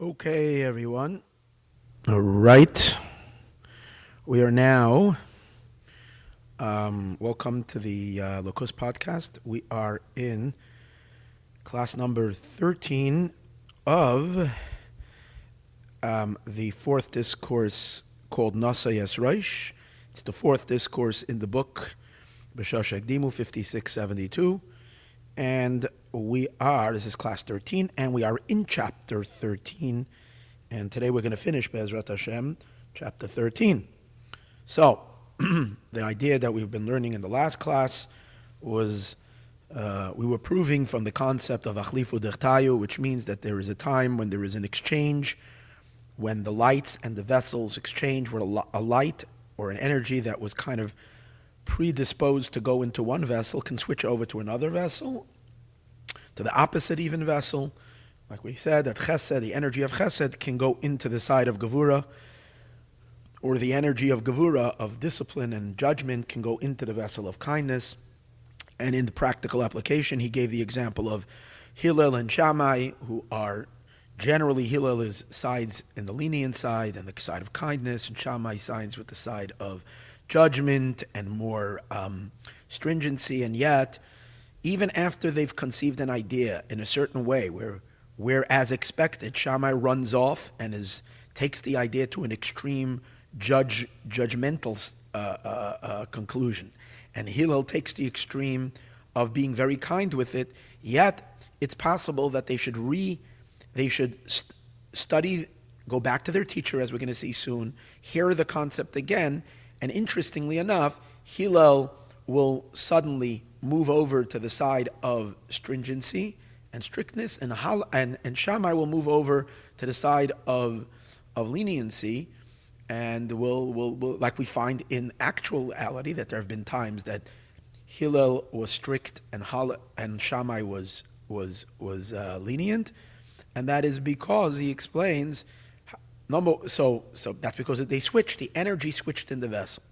Okay, everyone. All right. We are now, welcome to the Locus podcast. We are in class number 13 of the fourth discourse called Naso Rosh. It's the fourth discourse in the book, B'Shosh Ekdimu 5672. And this is class 13, and we are in chapter 13. And today we're going to finish, Be'ezrat Hashem, chapter 13. So, the idea that we've been learning in the last class was we were proving from the concept of Achlifu Dertayu, which means that there is a time when there is an exchange, when the lights and the vessels exchange, where a light or an energy that was kind of predisposed to go into one vessel can switch over to another vessel, to the opposite even vessel. Like we said, that chesed, the energy of chesed, can go into the side of gevura, or the energy of gevura, of discipline and judgment, can go into the vessel of kindness. And in the practical application, he gave the example of Hillel and Shammai, who are generally, Hillel is sides in the lenient side and the side of kindness, and Shammai sides with the side of judgment and more stringency. And yet, even after they've conceived an idea in a certain way, where as expected, Shammai runs off and takes the idea to an extreme judgmental conclusion, and Hillel takes the extreme of being very kind with it. Yet it's possible that they should study, go back to their teacher, as we're going to see soon, hear the concept again, and interestingly enough, Hillel will suddenly move over to the side of stringency and strictness, and Shammai will move over to the side of leniency, and will like we find in actuality that there have been times that Hillel was strict and Shammai was lenient, and that is because he explains. So that's because they switched. The energy switched in the vessel.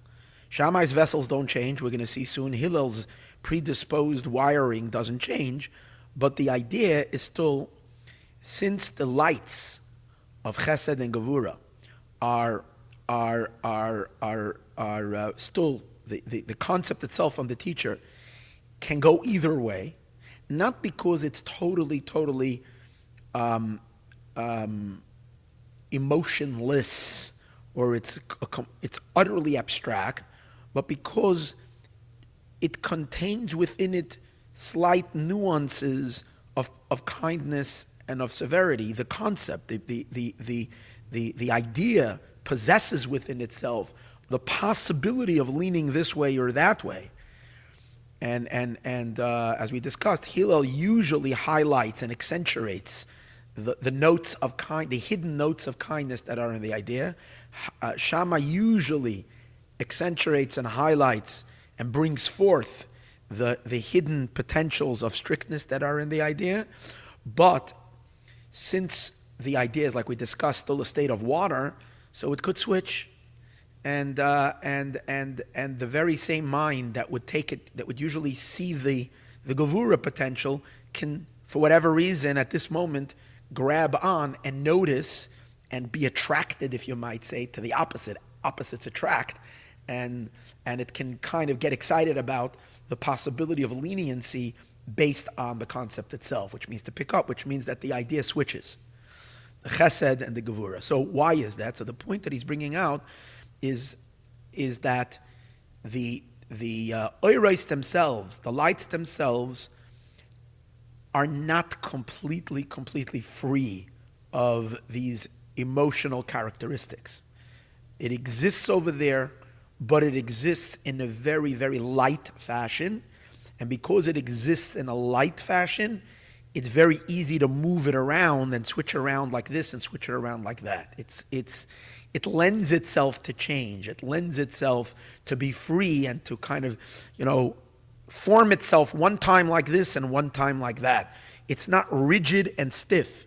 Shammai's vessels don't change. We're going to see soon. Hillel's predisposed wiring doesn't change, but the idea is still, since the lights of Chesed and Gevura are still the concept itself from the teacher can go either way, not because it's totally emotionless, or it's utterly abstract, but because it contains within it slight nuances of kindness and of severity. The concept, the idea possesses within itself the possibility of leaning this way or that way. And as we discussed, Hillel usually highlights and accentuates the notes of the hidden notes of kindness that are in the idea. Shammai usually accentuates and highlights and brings forth the hidden potentials of strictness that are in the idea. But since the idea is, like we discussed, still a state of water, so it could switch. And the very same mind that would take it, that would usually see the gevura potential, can, for whatever reason, at this moment, grab on and notice and be attracted, if you might say, to the opposite. Opposites attract, and it can kind of get excited about the possibility of leniency based on the concept itself, which means to pick up, which means that the idea switches, the chesed and the gevura. So why is that? So the point that he's bringing out is that the oiros themselves, the lights themselves, are not completely free of these emotional characteristics. It exists over there, but it exists in a very, very light fashion. And because it exists in a light fashion, it's very easy to move it around and switch around like this and switch it around like that. It lends itself to change. It lends itself to be free and to kind of, form itself one time like this and one time like that. It's not rigid and stiff.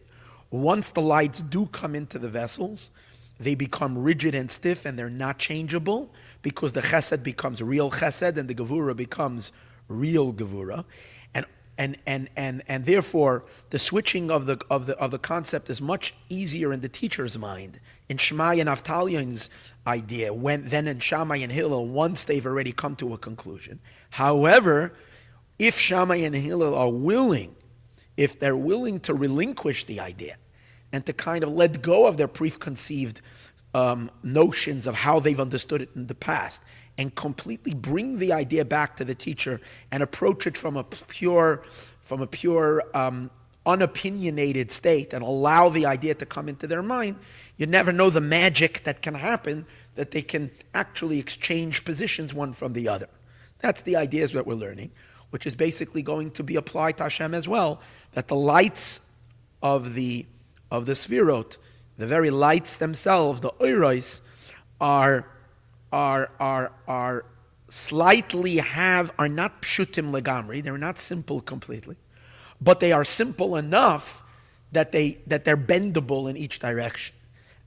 Once the lights do come into the vessels, they become rigid and stiff, and they're not changeable, because the chesed becomes real chesed and the gevura becomes real gevura. And and therefore the switching of the concept is much easier in the teacher's mind. In Shammai and Avtalion's idea, then in Shammai and Hillel, once they've already come to a conclusion. However, if Shammai and Hillel are willing, if they're willing to relinquish the idea and to kind of let go of their preconceived notions of how they've understood it in the past, and completely bring the idea back to the teacher and approach it from a pure, unopinionated state, and allow the idea to come into their mind, you never know the magic that can happen, that they can actually exchange positions one from the other. That's the ideas that we're learning, which is basically going to be applied to Hashem as well, that the lights of the Sfirot, the very lights themselves, the Oiros, are slightly are not pshutim legamri. They're not simple completely, but they are simple enough that they're bendable in each direction.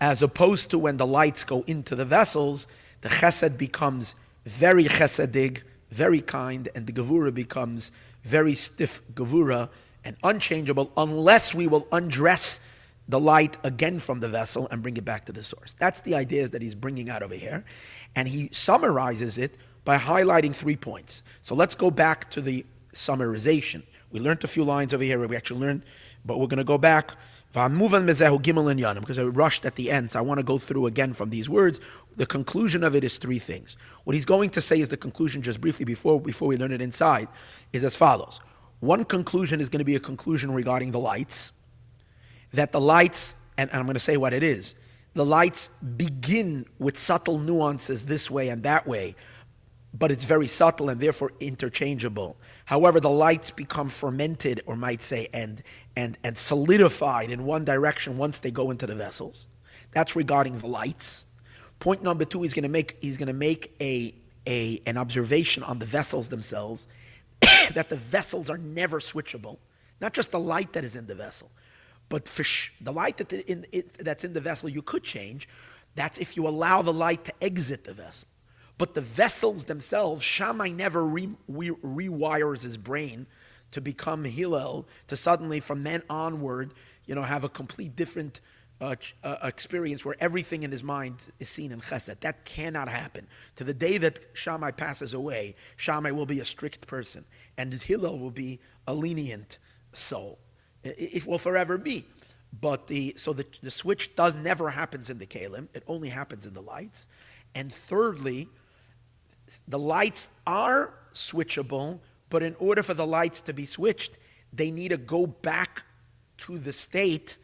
As opposed to when the lights go into the vessels, the chesed becomes very chesedig, very kind, and the gevura becomes very stiff gevura and unchangeable, unless we will undress the light again from the vessel and bring it back to the source. That's the ideas that he's bringing out over here. And he summarizes it by highlighting 3 points. So let's go back to the summarization. We learned a few lines over here where we actually learned, but we're going to go back. Because I rushed at the end, so I want to go through again from these words. The conclusion of it is 3 things. What he's going to say is the conclusion, just briefly before we learn it inside, is as follows. One conclusion is going to be a conclusion regarding the lights, that the lights, and I'm going to say what it is, the lights begin with subtle nuances this way and that way, but it's very subtle and therefore interchangeable. However, the lights become fermented, or might say, and solidified in one direction once they go into the vessels. That's regarding the lights. Point number 2, he's going to make an observation on the vessels themselves, that the vessels are never switchable. Not just the light that is in the vessel, but the light that's in the vessel you could change. That's if you allow the light to exit the vessel. But the vessels themselves, Shammai never rewires his brain to become Hillel, to suddenly from then onward, have a complete different experience where everything in his mind is seen in chesed. That cannot happen. To the day that Shammai passes away, Shammai will be a strict person, and Hillel will be a lenient soul. It will forever be. But the switch never happens in the kelim. It only happens in the lights. And thirdly, the lights are switchable, but in order for the lights to be switched, they need to go back to the state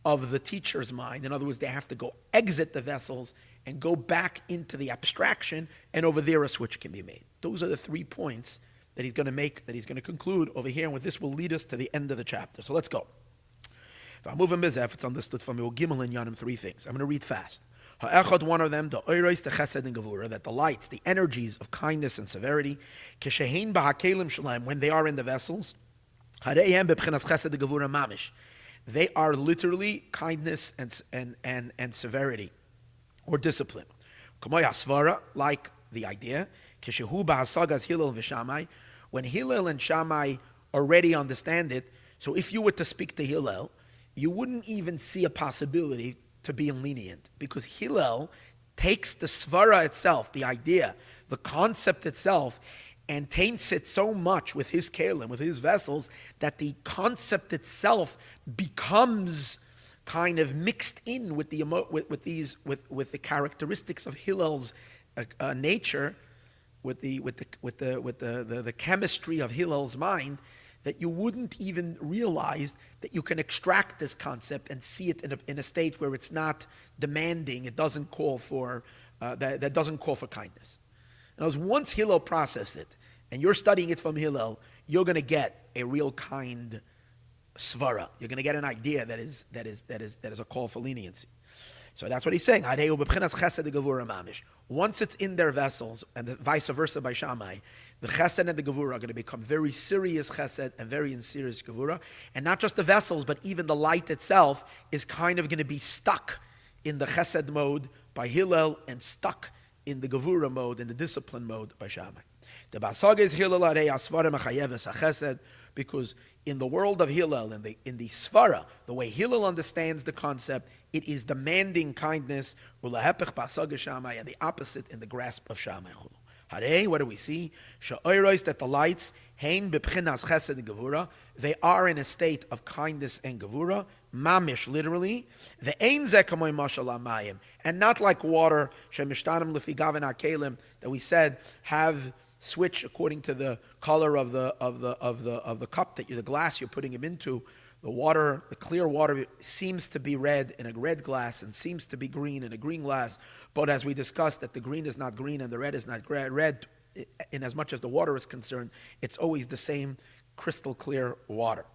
of the teacher's mind. In other words, they have to go exit the vessels and go back into the abstraction, and over there a switch can be made. Those are the 3 points that he's going to make, that he's going to conclude over here, and with this will lead us to the end of the chapter. So let's go. If it's understood from you, Gimel and Yanim, 3 things. I'm going to read fast. Ha'echad, one of them, the oiros, the chesed, and gevura, that the lights, the energies of kindness and severity, keshehin ba'hakelim shalem, when they are in the vessels, harehem bebchinas chesed and gevura mamish, they are literally kindness and severity, or discipline. K'moy hasvara, like the idea, keshehu ba'hasagas Hillel v'Shammai, when Hillel and Shammai already understand it. So if you were to speak to Hillel, you wouldn't even see a possibility to be lenient, because Hillel takes the svara itself, the idea, the concept itself, and taints it so much with his kelim, with his vessels, that the concept itself becomes kind of mixed in with the with the characteristics of Hillel's nature, with the chemistry of Hillel's mind, that you wouldn't even realize that you can extract this concept and see it in a state where it's not demanding. It doesn't call for that doesn't call for kindness. And as once Hillel processed it, and you're studying it from Hillel, you're going to get a real kind svara. You're going to get an idea that is a call for leniency. So that's what he's saying. Once it's in their vessels, and vice versa by Shammai, the chesed and the gevura are going to become very serious chesed and very serious gevura. And not just the vessels, but even the light itself is kind of going to be stuck in the chesed mode by Hillel and stuck in the gevura mode, in the discipline mode by Shammai. The basaga is Hillel arei asvara mechayeves hachesed because in the world of Hillel, in the Svara, the way Hillel understands the concept, it is demanding kindness, and the opposite in the grasp of Shammai. Hare, what do we see? That the lights, they are in a state of kindness and gevura, mamish, literally, and not like water, that we said have switch according to the color of the cup the glass you're putting them into. The water, the clear water, seems to be red in a red glass and seems to be green in a green glass. But as we discussed, that the green is not green and the red is not red, in as much as the water is concerned, it's always the same crystal clear water.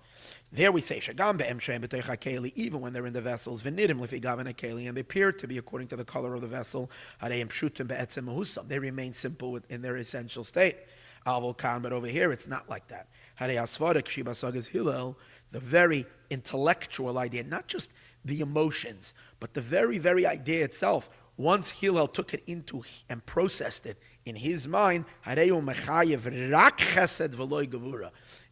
There we say, even when they're in the vessels, and they appear to be according to the color of the vessel, they remain simple in their essential state. But over here, it's not like that. The very intellectual idea, not just the emotions, but the very, very idea itself. Once Hillel took it into and processed it in his mind, it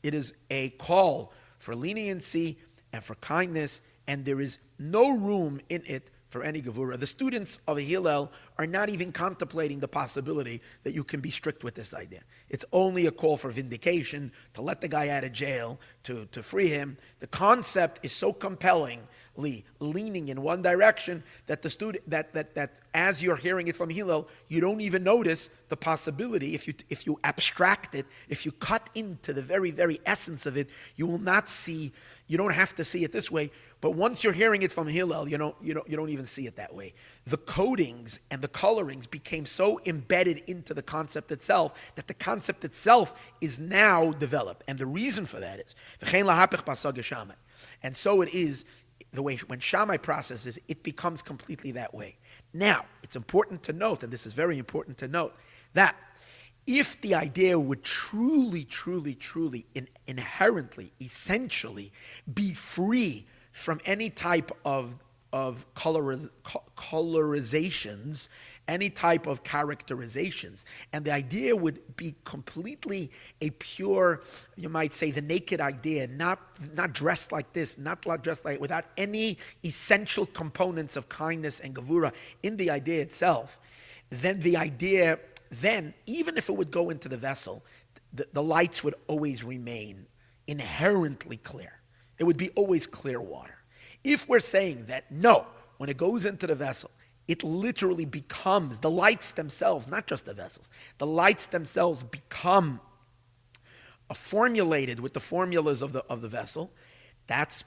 is a call for leniency and for kindness, and there is no room in it for any gevura. The students of Hillel are not even contemplating the possibility that you can be strict with this idea. It's only a call for vindication, to let the guy out of jail, to free him. The concept is so compellingly leaning in one direction that the student that as you're hearing it from Hillel, you don't even notice the possibility. If you abstract it, if you cut into the very, very essence of it, you will not see. You don't have to see it this way. But once you're hearing it from Hillel, you don't even see it that way. The codings and the colorings became so embedded into the concept itself that the concept itself is now developed. And the reason for that is, and so it is the way when Shammai processes, it becomes completely that way. Now, it's important to note, and this is very important to note, that if the idea would truly, inherently, essentially be free from any type of colorizations, any type of characterizations, and the idea would be completely a pure, you might say, the naked idea, not dressed like this, not dressed like, without any essential components of kindness and gevura in the idea itself, then the idea, even if it would go into the vessel, the lights would always remain inherently clear. It would be always clear water. If we're saying that, no, when it goes into the vessel, it literally becomes, the lights themselves, not just the vessels, the lights themselves become formulated with the formulas of the vessel. That's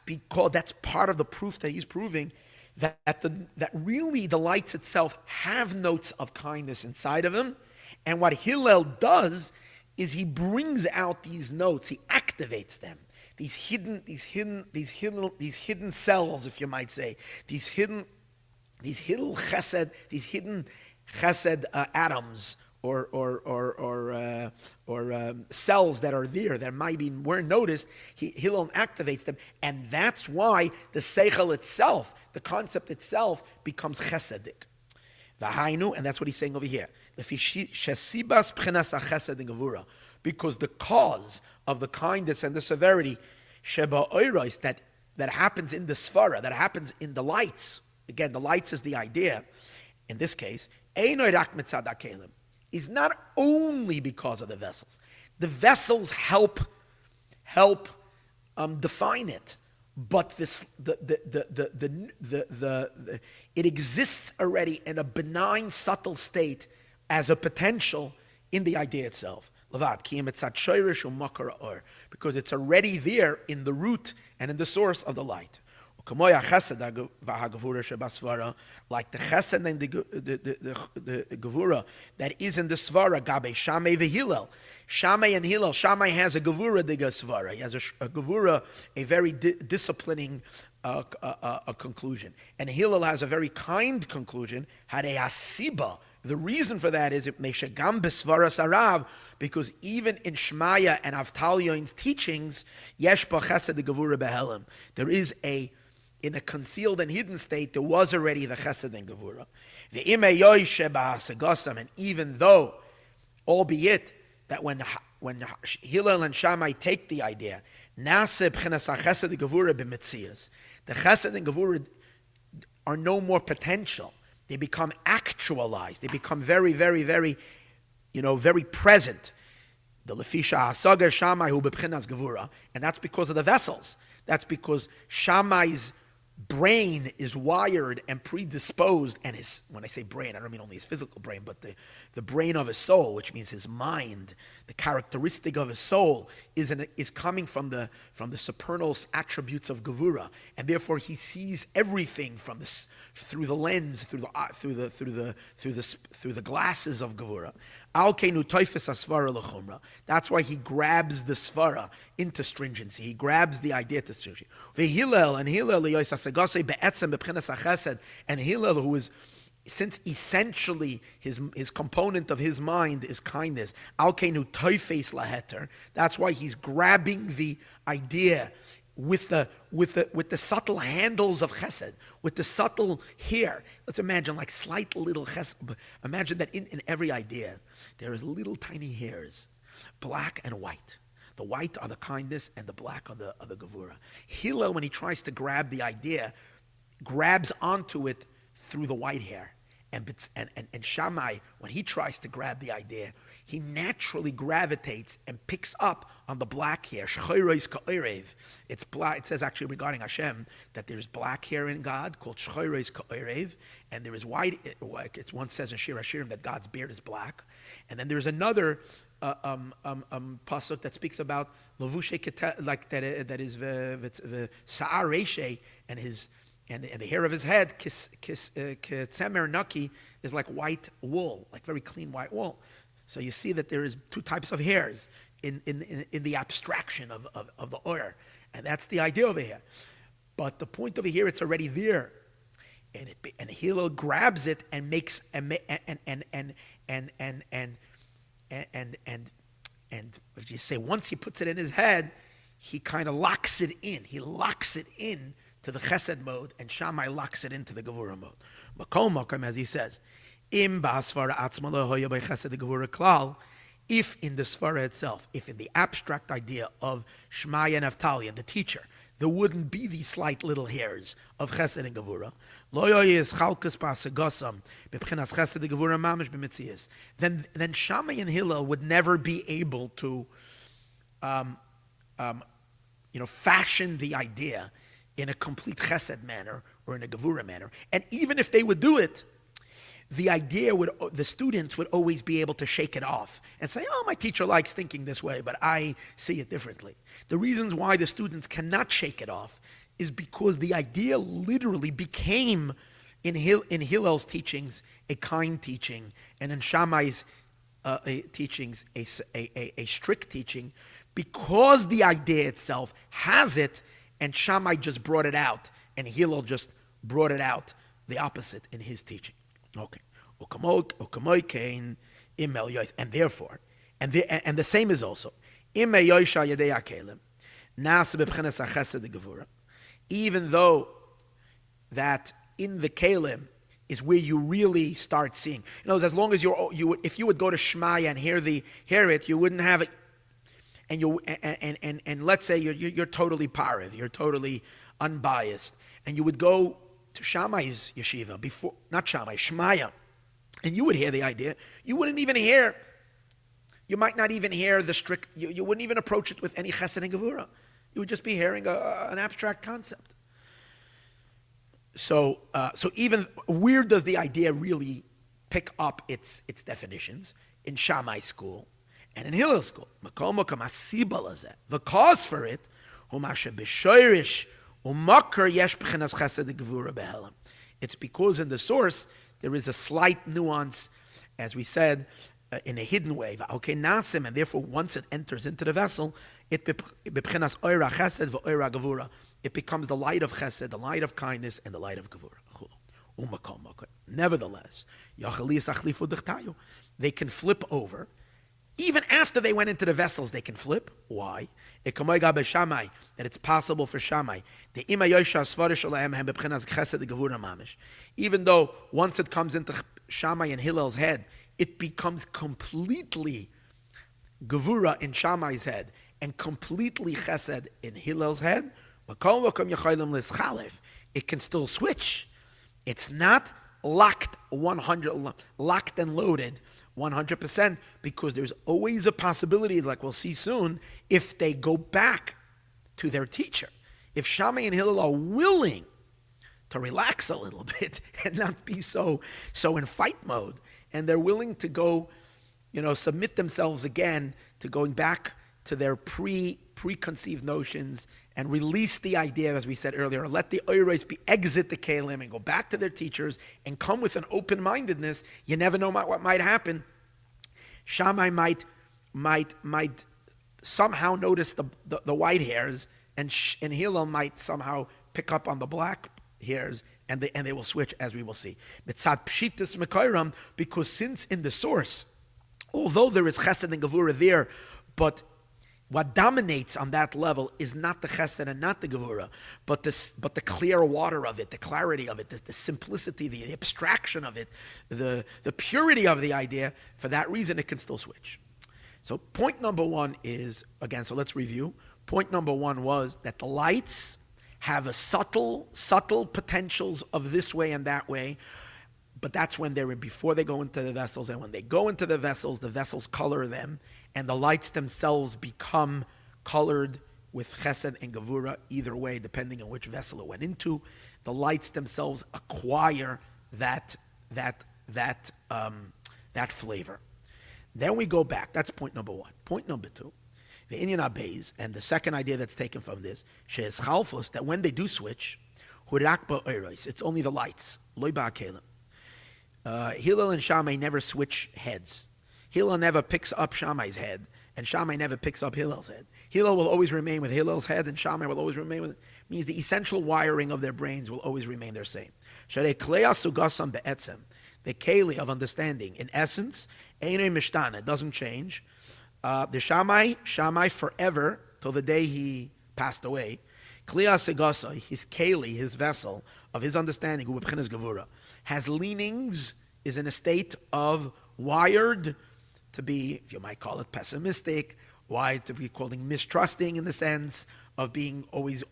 part of the proof that he's proving that really the lights itself have notes of kindness inside of them. And what Hillel does is he brings out these notes, he activates them. These hidden cells, if you might say, these hidden chesed atoms or cells that are there that weren't noticed. Hillel activates them, and that's why the seichel itself, the concept itself, becomes chesedic. V'hainu, and that's what he's saying over here. Because the cause of the kindness and the severity sheba oiros that happens in the svara, that happens in the lights. Again, the lights is the idea. In this case, is not only because of the vessels. The vessels help define it, but it exists already in a benign, subtle state as a potential in the idea itself. Because it's already there in the root and in the source of the light. Like the chesed and the gevura that is in the svara, gabe Shammai v'Hillel. Shammai and Hillel. Shammai has a gevura de svara. He has a gevura, a very disciplining conclusion. And Hillel has a very kind conclusion. Harei hasiba. The reason for that is because even in Shmaya and Avtalion's teachings, yesh ba chesed the gevura behelim. There is in a concealed and hidden state, there was already the chesed and gevura. And even though, albeit that when Hillel and Shammai take the idea, Nase b'chinas hachesed gevura b'metzias, the chesed and gevura are no more potential. They become actualized. They become very, very, very, very present. The lefisha hasagar Shammai hu b'chinas gevura, and that's because of the vessels. That's because Shammai's brain is wired and predisposed, and when I say brain, I don't mean only his physical brain, but the brain of his soul, which means his mind, the characteristic of his soul is coming from the supernal attributes of Gevura, and therefore he sees everything through the lens, through the glasses of Gevura. That's why he grabs the svara into stringency. He grabs the idea to stringency. And Hillel, who is, since essentially his component of his mind is kindness, that's why he's grabbing the idea with the subtle handles of chesed, with the subtle hair. Let's imagine like slight little chesed. Imagine that in every idea there is little tiny hairs, black and white. The white are the kindness and the black are the gevura. Hillel, when he tries to grab the idea, grabs onto it through the white hair. And Shammai, when he tries to grab the idea, he naturally gravitates and picks up on the black hair. It's black. It says actually regarding Hashem that there's black hair in God called shchoros ka'orev, and there is white. It once says in Shir Hashirim that God's beard is black, and then there's another pasuk that speaks about lavushe like that is sa'ar reshe, and his. And the hair of his head, ketzemer naki, is like white wool, like very clean white wool. So you see that there is two types of hairs in the abstraction of the oyer, and that's the idea over here. But the point over here, it's already there, and Hillel grabs it and makes and if you say once he puts it in his head, he kind of locks it in. He locks it in to the chesed mode, and Shammai locks it into the gevura mode. Makom makom, as he says, im ba'asvara atzma lehoya by chesed gevura klal, if in the svara itself, if in the abstract idea of Shmaya and Naphtali and the teacher, there wouldn't be these slight little hairs of chesed and gevura, then Shammai and Hillel would never be able to fashion the idea in a complete chesed manner or in a gevura manner. And even if they would do it, the students would always be able to shake it off and say, oh, my teacher likes thinking this way, but I see it differently. The reasons why the students cannot shake it off is because the idea literally became, in Hillel's teachings, a kind teaching, and in Shammai's teachings, a strict teaching, because the idea itself has it, and Shammai just brought it out, and Hillel just brought it out, the opposite in his teaching. Okay. And therefore, and the same is also, even though that in the Kalim is where you really start seeing. As long as if you would go to Shmaya and hear it, you wouldn't have it. And let's say you're totally pariv, you're totally unbiased, and you would go to Shammai's yeshiva before, not Shammai, Shmaya, and you would hear the idea. You wouldn't even hear. You might not even hear the strict. You wouldn't even approach it with any chesed and gevura. You would just be hearing an abstract concept. So even where does the idea really pick up its definitions? In Shammai's school and in Hillel's school. The cause for it, it's because in the source there is a slight nuance, as we said, in a hidden way. Okay, nasim, and therefore once it enters into the vessel, it becomes the light of chesed, the light of kindness, and the light of gevura. Nevertheless, they can flip over. Even after they went into the vessels, they can flip. Why? That it's possible for Shammai. Even though once it comes into Shammai and Hillel's head, it becomes completely Gevura in Shammai's head and completely Chesed in Hillel's head, it can still switch. It's not locked and loaded 100%, because there's always a possibility, like we'll see soon, if they go back to their teacher. If Shammai and Hillel are willing to relax a little bit and not be so in fight mode, and they're willing to go, submit themselves again to going back to their preconceived notions and release the idea, as we said earlier, let the oiros exit the kelim and go back to their teachers and come with an open-mindedness. You never know what might happen. Shammai might somehow notice the white hairs, and Hillel might somehow pick up on the black hairs, and they will switch, as we will see. Mitzad pshitus mekayram, because since in the source, although there is chesed and gevura there, but what dominates on that level is not the chesed and not the gevura, but the clear water of it, the clarity of it, the simplicity, the abstraction of it, the purity of the idea. For that reason, it can still switch. So point number one is, again, so let's review. Point number one was that the lights have a subtle potentials of this way and that way, but that's when before they go into the vessels, and when they go into the vessels color them, and the lights themselves become colored with chesed and gevura, either way, depending on which vessel it went into. The lights themselves acquire that flavor. Then we go back. That's point number one. Point number two, the inyan abeis, and the second idea that's taken from this, she'es chalfos, that when they do switch, hurak ba'oros, it's only the lights, loy ba'akelim. Hillel and Shammai never switch heads. Hillel never picks up Shammai's head, and Shammai never picks up Hillel's head. Hillel will always remain with Hillel's head, and Shammai will always remain with it. Means the essential wiring of their brains will always remain the same. The keli of understanding, in essence, it doesn't change. The Shammai forever, till the day he passed away, his keli, his vessel of his understanding, has leanings, is in a state of wired to be, if you might call it pessimistic, wired to be calling mistrusting, in the sense of being always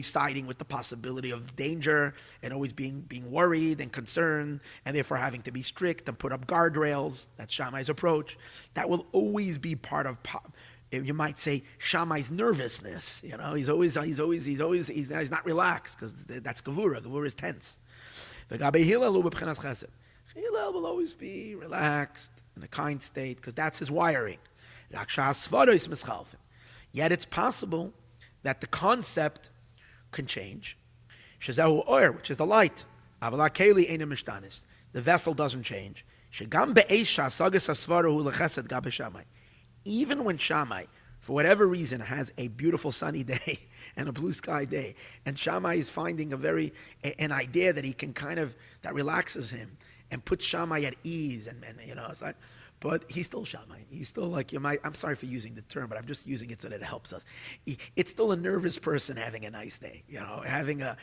siding with the possibility of danger, and always being worried and concerned, and therefore having to be strict and put up guardrails. That's Shammai's approach. That will always be part of, you might say, Shammai's nervousness. He's not relaxed, because that's gevura. Gevura is tense. Hillel will always be relaxed, in a kind state, because that's his wiring. Yet it's possible that the concept can change. Which is the light. The vessel doesn't change. Even when Shammai, for whatever reason, has a beautiful sunny day and a blue sky day, and Shammai is finding an idea that he can that relaxes him and puts Shammai at ease, and it's like, but he's still Shammai. He's still I'm sorry for using the term, but I'm just using it so that it helps us. It's still a nervous person having a nice day, having a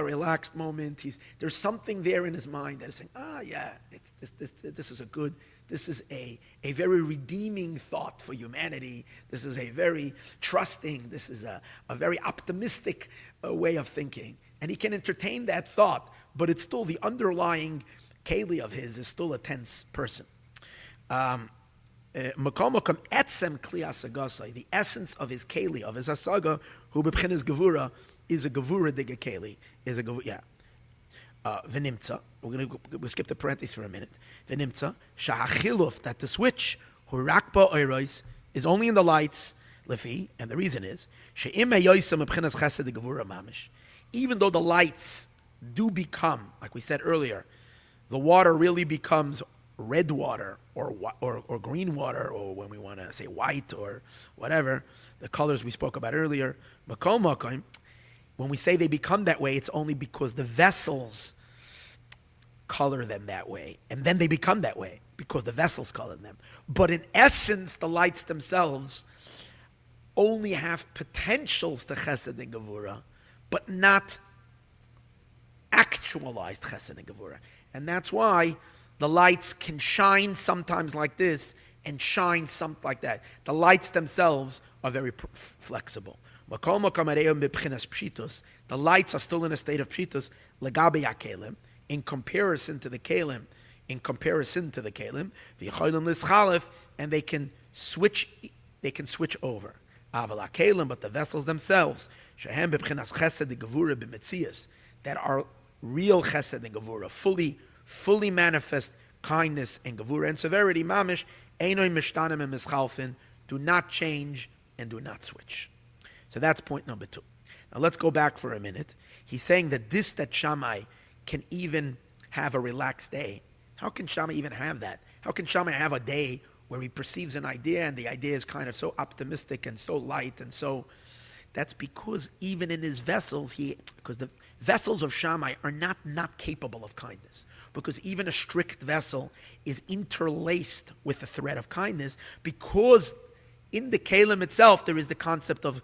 relaxed moment. There's something there in his mind that is saying, this is a very redeeming thought for humanity. This is a very trusting, this is a very optimistic way of thinking. And he can entertain that thought, but it's still the underlying keli of his is still a tense person. The essence of his keli, of his asaga, who b'pchinas gevura, is a gevura diga keli, v'nimtza. We'll skip the parentheses for a minute. V'nimtza sha'achiluf, that the switch hurakba oiros is only in the lights lefi, and the reason is she'im hayoysam b'pchinas chesed gevura mamish. Even though the lights do become, like we said earlier, the water really becomes red water or green water, or when we want to say white or whatever, the colors we spoke about earlier. When we say they become that way, it's only because the vessels color them that way, and then they become that way because the vessels color them. But in essence, the lights themselves only have potentials to chesed and gevura, but not actualized chesed and gevura. And that's why the lights can shine sometimes like this and shine something like that. The lights themselves are very flexible. The lights are still in a state of pshitus, legabe hakelim, in comparison to the kelim, and they can switch over. But the vessels themselves, that are real chesed and gevura, fully manifest kindness and gevura and severity, mamish, einoi mishtanim and mischalfin, do not change and do not switch. So that's point number 2. Now let's go back for a minute. He's saying that Shammai can even have a relaxed day. How can Shammai even have that? How can Shammai have a day where he perceives an idea and the idea is kind of so optimistic and so light and so... That's because even in his vessels, because the vessels of Shammai are not capable of kindness. Because even a strict vessel is interlaced with the thread of kindness, because in the kelim itself there is the concept of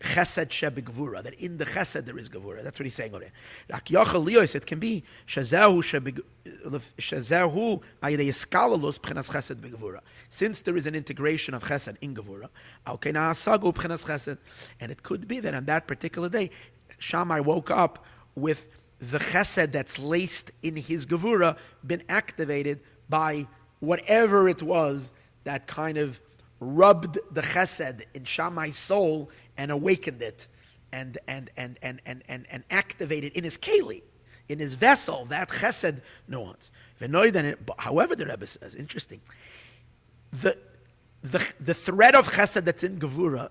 chesed shebegvura, that in the chesed there is gevura. That's what he's saying over there. It can be since there is an integration of chesed in gevura, and it could be that on that particular day, Shammai woke up with the chesed that's laced in his gevura been activated by whatever it was that kind of rubbed the chesed in Shammai's soul and awakened it and activated in his keli, in his vessel, that chesed nuance. However, the Rebbe says, interesting, the thread of chesed that's in gevura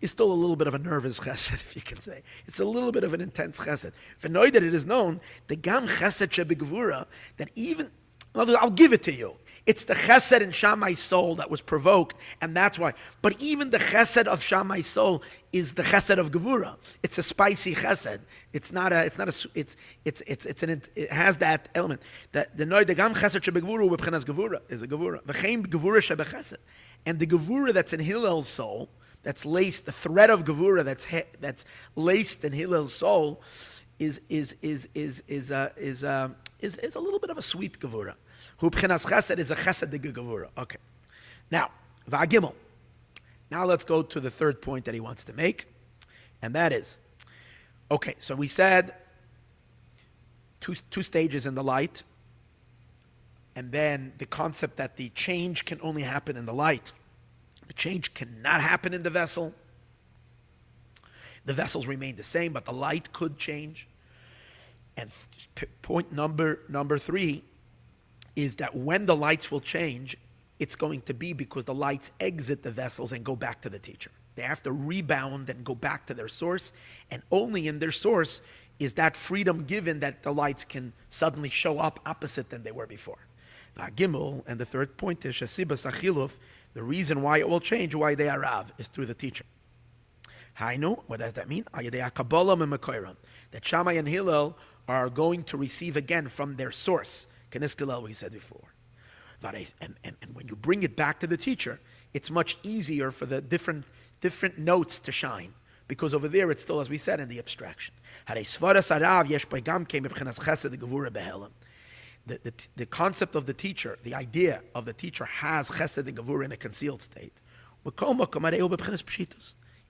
is still a little bit of a nervous chesed, if you can say. It's a little bit of an intense chesed. V'noi, that it is known, the gam chesed shebegvura, that even, I'll give it to you. It's the chesed in Shammai's soul that was provoked, and that's why. But even the chesed of Shammai's soul is the chesed of gevura. It's a spicy chesed. It has that element. That the gam chesed shebegvura ub'b'chinas gevura is a gevura. V'chein gevura shebechesed, and the gevura that's in Hillel's soul, that's laced, the thread of gevura that's laced in Hillel's soul, is a little bit of a sweet gevura. Who b'chinas chesed is a chesed de gevura. Okay. Now, v'agimel. Now let's go to the third point that he wants to make, and that is, okay, so we said two stages in the light, and then the concept that the change can only happen in the light. The change cannot happen in the vessel. The vessels remain the same, but the light could change. And point number 3 is that when the lights will change, it's going to be because the lights exit the vessels and go back to the teacher. They have to rebound and go back to their source, and only in their source is that freedom given that the lights can suddenly show up opposite than they were before. Gimel, and the third point is Shasibas Achiluf, the reason why it will change, why they are Rav, is through the teacher. Hainu, what does that mean? That Shammai and Hillel are going to receive again from their source. Keniskelel, we said before. And when you bring it back to the teacher, it's much easier for the different notes to shine. Because over there, it's still, as we said, in the abstraction. The concept of the teacher, the idea of the teacher has chesed and gevura in a concealed state.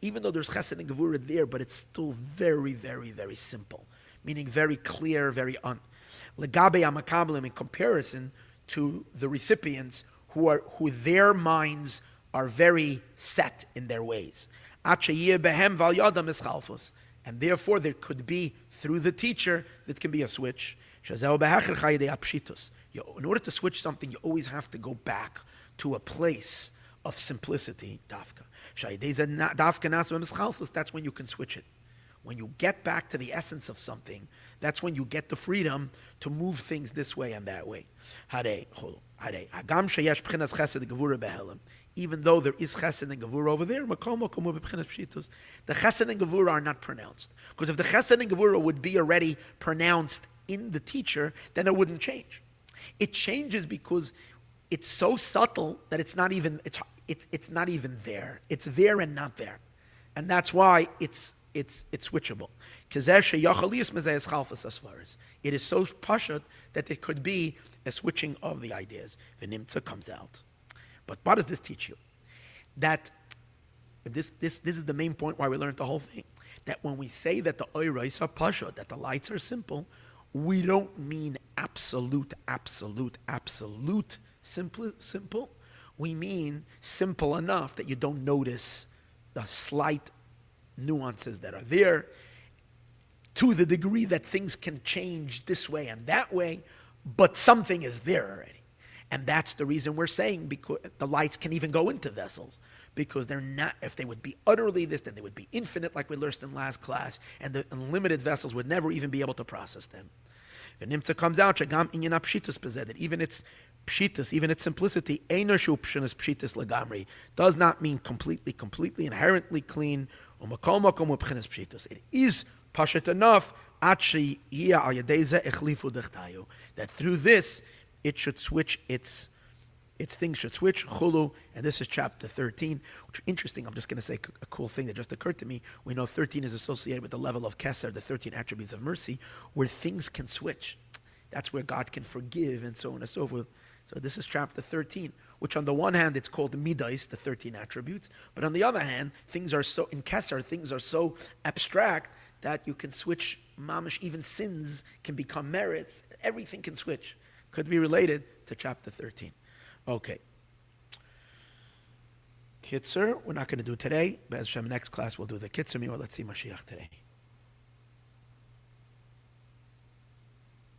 Even though there's chesed and gevura there, but it's still very, very, very simple. Meaning very clear, very legabe amakablim, in comparison to the recipients who their minds are very set in their ways. And therefore there could be, through the teacher, that can be a switch. In order to switch something, you always have to go back to a place of simplicity, dafka. That's when you can switch it. When you get back to the essence of something, that's when you get the freedom to move things this way and that way. Even though there is chesed and gevura over there, the chesed and gevura are not pronounced. Because if the chesed and gevura would be already pronounced in the teacher, then it wouldn't change. It changes because it's so subtle that it's not even there. It's there and not there. And that's why it's it's switchable. It is so pashut that it could be a switching of the ideas. The nimtza comes out. But what does this teach you? That this is the main point why we learned the whole thing. That when we say that the oiros are pashut, that the lights are simple, we don't mean absolute simple. We mean simple enough that you don't notice the slight nuances that are there, to the degree that things can change this way and that way, but something is there already. And that's the reason we're saying, because the lights can even go into vessels, because they're not, if they would be utterly this, then they would be infinite, like we learned in last class, and the unlimited vessels would never even be able to process them. The nimtza comes out, that even its pshitas, even its simplicity, does not mean completely, inherently clean. It is pashut enough that through this it should switch its things should switch. Chulu, and this is chapter 13, which is interesting. I'm just going to say a cool thing that just occurred to me. We know 13 is associated with the level of Keser, the 13 attributes of mercy, where things can switch. That's where God can forgive, and so on and so forth. So this is chapter 13, which on the one hand it's called Midais, the 13 attributes, but on the other hand, things are so, in Keser, things are so abstract that you can switch, mamish, even sins can become merits, everything can switch. Could be related to chapter 13. Okay. Kitzer, we're not going to do today, but as Hashem, next class we'll do the Kitzer, or let's see Mashiach today.